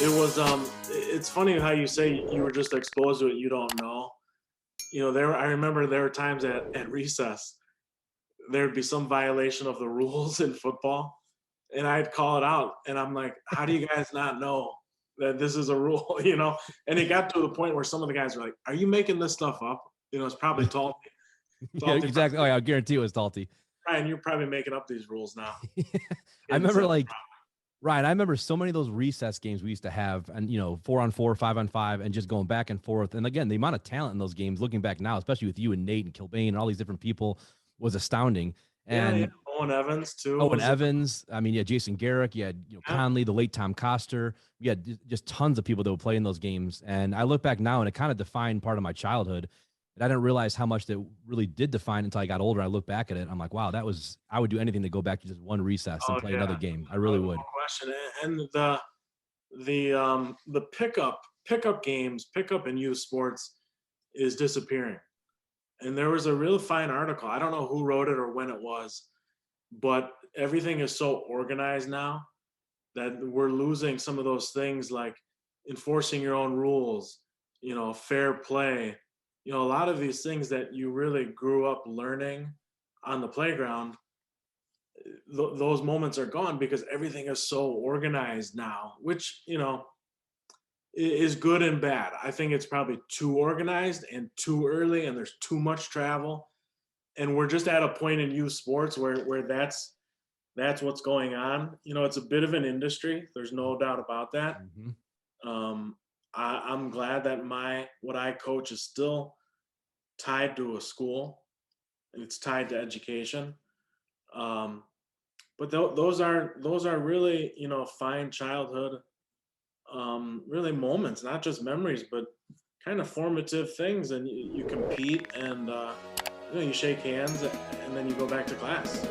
It was it's funny how you say you were just exposed to it, you don't know. I remember there were times at recess, there'd be some violation of the rules in football, and I'd call it out, and I'm like, "How do you guys not know that this is a rule?" And it got to the point where some of the guys were like, "Are you making this stuff up?" It's probably Talty. Yeah, Talty, exactly. Oh, yeah, I guarantee it was Talty. Ryan, you're probably making up these rules now. I remember Ryan, I remember so many of those recess games we used to have, and 4-on-4, 5-on-5, and just going back and forth. And again, the amount of talent in those games, looking back now, especially with you and Nate and Kilbane and all these different people, was astounding. Yeah. And Owen Evans too Owen was Evans, I mean, yeah, Jason Garrick, you had yeah. Conley, the late Tom Coster, you had just tons of people that would play in those games. And I look back now, and it kind of defined part of my childhood. And I didn't realize how much that really did define until I got older. I look back at it, I'm like, wow, I would do anything to go back to just one recess and Oh play another yeah, game. I really no would. question. And the pickup games, pickup and youth sports is disappearing. And there was a real fine article. I don't know who wrote it or when it was, but everything is so organized now that we're losing some of those things like enforcing your own rules, fair play, a lot of these things that you really grew up learning on the playground. Those moments are gone because everything is so organized now, which is good and bad. I think it's probably too organized and too early, and there's too much travel, and we're just at a point in youth sports where that's what's going on. It's a bit of an industry. There's no doubt about that. Mm-hmm. I'm glad that what I coach is still tied to a school, and it's tied to education. But those are really fine childhood, really moments, not just memories, but kind of formative things. And you compete, and you shake hands, and then you go back to class.